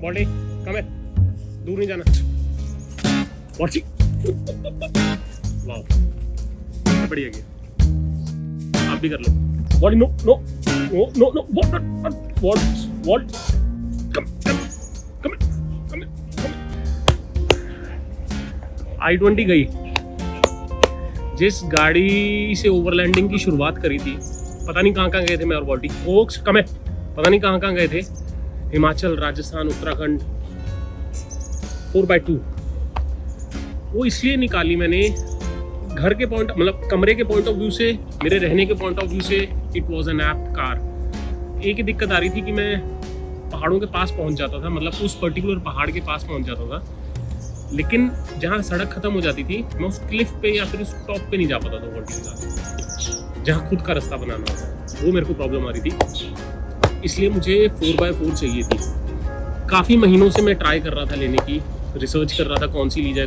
Body कम है, दूर नहीं जाना। बॉडी वाह बढ़िया गया, आप भी कर लो। Body no no no no no वॉल्ट कम I-20 गई। जिस गाड़ी से ओवरलैंडिंग की शुरुआत करी थी, पता नहीं कहाँ गए थे मैं और बॉडी फोक्स कम है, पता नहीं कहाँ गए थे, हिमाचल, राजस्थान, उत्तराखंड, 4x2। वो इसलिए निकाली मैंने घर के पॉइंट, मतलब कमरे के पॉइंट ऑफ व्यू से, मेरे रहने के पॉइंट ऑफ व्यू से it was an apt car. एक ही दिक्कत आ रही थी कि मैं पहाड़ों के पास पहुंच जाता था, मतलब उस पर्टिकुलर पहाड़ के पास पहुंच जाता था, लेकिन जहाँ सड़क खत्म हो जाती थी मैं उस क्लिफ पे या फिर उस टॉप पे नहीं जा पाता था वॉल्टी के साथ, जहाँ खुद का रास्ता बनाना होता, वो मेरे को प्रॉब्लम आ रही थी। इसलिए मुझे 4x4 चाहिए थी। काफ़ी महीनों से मैं ट्राई कर रहा था लेने की, रिसर्च कर रहा था कौन सी ली जाए।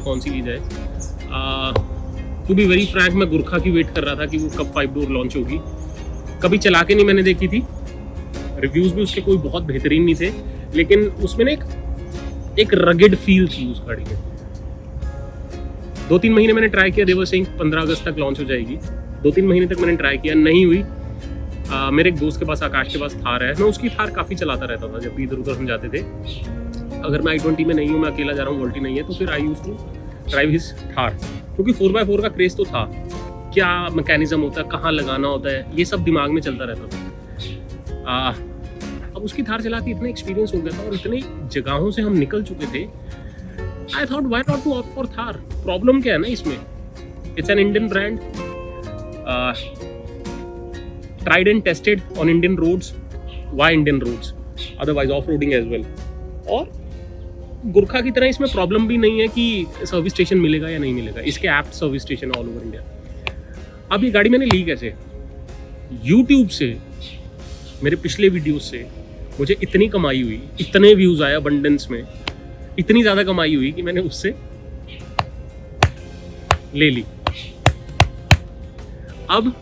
टू बी वेरी फ्रैंक, मैं गुरखा की वेट कर रहा था कि वो कब 5 डोर लॉन्च होगी। कभी चला के नहीं मैंने देखी थी, रिव्यूज़ भी उसके कोई बहुत बेहतरीन नहीं थे, लेकिन उसमें ना एक रगेड फील थी उस गाड़ी में। 2-3 महीने मैंने ट्राई किया, देवर सिंह 15 अगस्त तक लॉन्च हो जाएगी। 2-3 महीने तक मैंने ट्राई किया, नहीं हुई। मेरे एक दोस्त के पास, आकाश के पास थार है, मैं उसकी थार काफ़ी चलाता रहता था जब भी इधर उधर हम जाते थे। अगर मैं I-20 में नहीं हूँ, मैं अकेला जा रहा हूँ, वोल्टी नहीं है, तो फिर I used to drive his Thar, क्योंकि 4x4 का क्रेज तो था। क्या मैकेनिज्म होता है, कहाँ लगाना होता है, ये सब दिमाग में चलता रहता था। अब उसकी थार चला के इतना एक्सपीरियंस हो गया था और इतनी जगहों से हम निकल चुके थे, I thought why not to opt for Thar. Problem क्या है ना इसमें, it's an Indian brand, tried and tested on Indian roads. Why Indian roads? Otherwise off-roading as well. और गुरखा की तरह इसमें प्रॉब्लम भी नहीं है कि सर्विस स्टेशन मिलेगा या नहीं मिलेगा, इसके apt service station all over India. अब ये गाड़ी मैंने ली कैसे? YouTube से, मेरे पिछले वीडियोस से मुझे इतनी कमाई हुई, इतने व्यूज आए अबंडेंस में, इतनी ज़्यादा कमाई हुई कि मैंने उससे ले ली। अब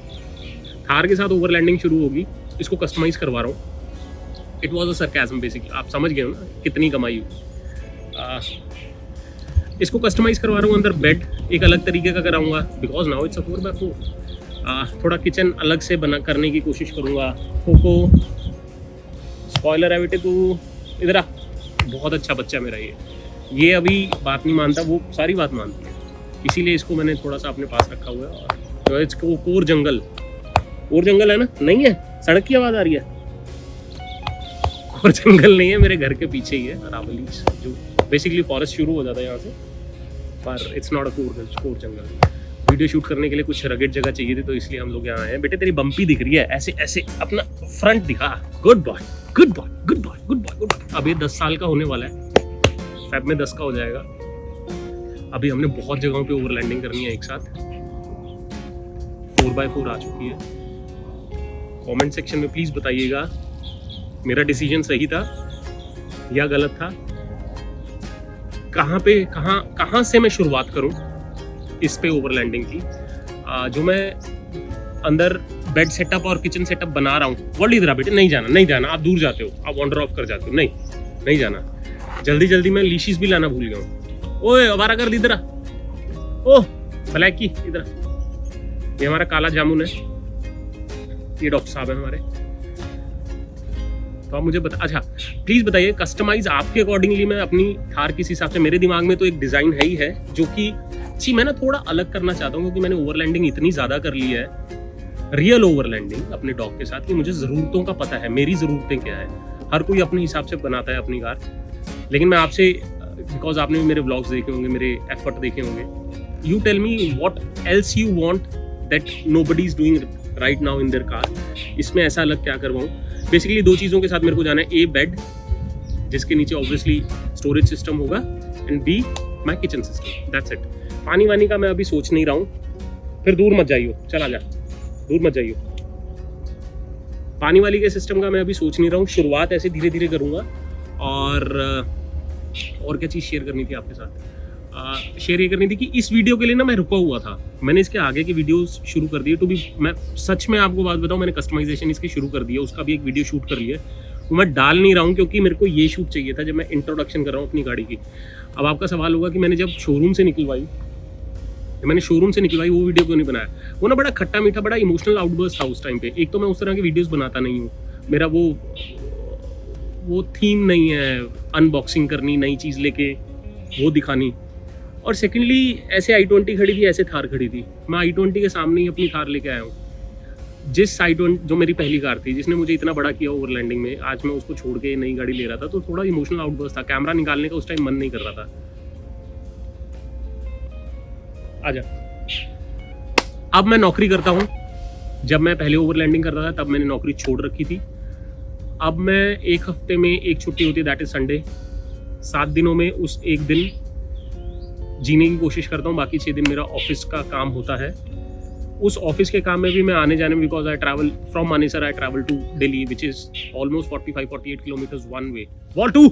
थार के साथ ओवरलैंडिंग शुरू होगी, इसको कस्टमाइज करवा रहा हूँ। It was a sarcasm basically, आप समझ गए हो ना कितनी कमाई हुई। इसको कस्टमाइज करवा रहा हूँ, अंदर बेड एक अलग तरीके का कराऊंगा, because now it's a 4x4। थोड़ा किचन अलग से बना करने की कोशिश करूँगा। फोको स्पॉइलर है बेटे, तू इधर आ, बहुत अच्छा बच्चा मेरा ये अभी बात नहीं मानता, वो सारी बात मानती है, इसीलिए इसको मैंने थोड़ा सा अपने पास रखा हुआ है। और इसको कोर जंगल है ना, नहीं है, सड़क की आवाज़ आ रही है, कोर जंगल नहीं है, मेरे घर के पीछे ही है अरावली, जो बेसिकली फॉरेस्ट शुरू हो जाता है यहाँ से, पर it's not a core jungle. Video shoot करने के लिए कुछ रगेड जगह चाहिए थी, तो इसलिए हम लोग यहाँ आए हैं। बेटे तेरी बम्पी दिख रही है, ऐसे ऐसे अपना फ्रंट दिखा। Good boy good boy good boy good boy good boy. अब ये 10 साल का होने वाला है, फेब में 10 का हो जाएगा। अभी हमने बहुत जगहों पे ओवरलैंडिंग करनी है एक साथ। 4x4 आ चुकी है। कमेंट सेक्शन में प्लीज़ बताइएगा मेरा डिसीजन सही था या गलत था। कहाँ से मैं शुरुआत करूं इस पे ओवरलैंडिंग की। जो मैं अंदर बेड सेटअप और किचन सेटअप बना रहा हूँ, वर्ल्ड इधर बेटे, नहीं जाना, आप दूर जाते हो, आप वॉन्डर ऑफ कर जाते हो, नहीं जाना। जल्दी मैं लीशीज भी लाना भूल गया हूँ। ओए अवारा कर इधर, ओह ब्लैक की इधर, ये हमारा काला जामुन है, ये डॉक्टर साहब है हमारे। तो आप मुझे अच्छा प्लीज बताइए, कस्टमाइज आपके अकॉर्डिंगली मैं अपनी थार किस हिसाब से, मेरे दिमाग में तो एक डिजाइन है ही है, जो कि मैं ना थोड़ा अलग करना चाहता हूँ, क्योंकि मैंने ओवरलैंडिंग इतनी ज्यादा कर ली है, रियल ओवरलैंडिंग अपने डॉग के साथ, कि मुझे जरूरतों का पता है, मेरी जरूरतें क्या है। हर कोई अपने हिसाब से बनाता है अपनी कार, लेकिन मैं आपसे, बिकॉज आपने भी मेरे व्लॉग्स देखे होंगे, मेरे एफर्ट देखे होंगे, you tell me what else you want that nobody is doing right now in their car. इसमें ऐसा अलग क्या करवाऊँ? बेसिकली 2 चीज़ों के साथ मेरे को जाना है, ए बेड, जिसके नीचे ऑब्वियसली स्टोरेज सिस्टम होगा, and be my kitchen system, that's it. पानी वानी का मैं अभी सोच नहीं रहा हूँ, फिर दूर मत जाइयो, चला जा, दूर मत जाइयो। पानी वाली के सिस्टम का मैं अभी सोच नहीं रहा हूँ, शुरुआत ऐसे धीरे धीरे करूँगा। और क्या चीज़ शेयर करनी थी आपके साथ? शेयर ये करनी थी कि इस वीडियो के लिए ना मैं रुका हुआ था, मैंने इसके आगे की वीडियोस शुरू कर दी है। टू बी मैं सच में आपको बात बताऊं, मैंने कस्टमाइजेशन इसकी शुरू कर दी है, उसका भी एक वीडियो शूट कर लिया है। वो मैं डाल नहीं रहा हूँ क्योंकि मेरे को ये शूट चाहिए था जब मैं इंट्रोडक्शन कर रहा हूँ अपनी गाड़ी की। अब आपका सवाल होगा कि मैंने जब शोरूम से निकलवाई वो वीडियो क्यों नहीं बनाया। वो ना बड़ा खट्टा मीठा, बड़ा इमोशनल आउटबर्स्ट था उस टाइम पे। एक तो मैं उस तरह की वीडियोस बनाता नहीं हूँ, मेरा वो थीम नहीं है अनबॉक्सिंग करनी, नई चीज़ लेके वो दिखानी। और सेकेंडली ऐसे i20 खड़ी थी, ऐसे थार खड़ी थी, मैं i20 के सामने ही अपनी थार लेके आया हूँ। जिस i20 जो मेरी पहली कार थी, जिसने मुझे इतना बड़ा किया ओवरलैंडिंग में, आज मैं उसको छोड़ के नई गाड़ी ले रहा था तो थोड़ा इमोशनल आउटबर्स्ट था। कैमरा निकालने का उस टाइम मन नहीं कर रहा था। आजा। अब मैं नौकरी करता हूँ। जब मैं पहले ओवरलैंडिंग करता था तब मैंने नौकरी छोड़ रखी थी। अब मैं एक हफ्ते में एक छुट्टी होती है, दैट इज संडे। 7 दिनों में उस एक दिन जीने की कोशिश करता हूँ, बाकी 6 दिन मेरा ऑफिस का काम होता है। उस ऑफिस के काम में भी मैं आने जाने में, because I travel from Manesar, I travel to Delhi which is almost 45-48 kilometres one way. वॉल्टू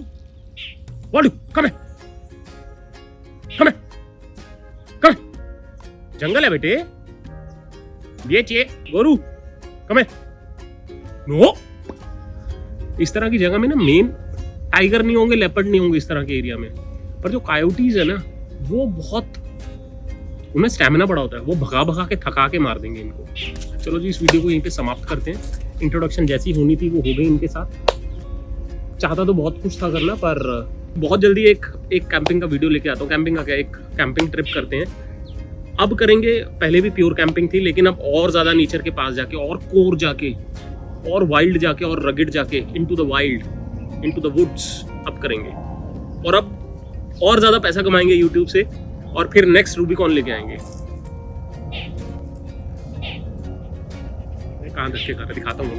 कम जंगल है बेटे, ये गोरू कम नो। इस तरह की जगह में ना मेन टाइगर नहीं होंगे, लेपर्ड नहीं होंगे इस तरह के एरिया में, पर जो कायोटीज है ना वो बहुत, उनमें स्टैमिना बड़ा होता है, वो भगा के थका के मार देंगे इनको। चलो जी, इस वीडियो को यहीं पे समाप्त करते हैं। इंट्रोडक्शन जैसी होनी थी वो हो गई इनके साथ। चाहता तो बहुत कुछ था करना, पर बहुत जल्दी एक कैंपिंग का वीडियो लेके आता हूँ। कैंपिंग का क्या, एक कैंपिंग ट्रिप करते हैं अब करेंगे। पहले भी प्योर कैंपिंग थी, लेकिन अब और ज़्यादा नेचर के पास जाके, और कोर जाके, और वाइल्ड जाके, और रगेड जाके, into the wild, into the woods अब करेंगे। और अब और ज़्यादा पैसा कमाएंगे यूट्यूब से, और फिर नेक्स्ट रूबिकॉन लेके आएंगे। कहाँ धक्के खा रहा, दिखाता हूँ।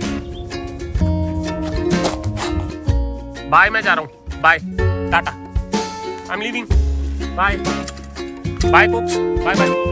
बाय, मैं जा रहा हूँ, bye, tata, I am leaving, bye bye folks, bye bye.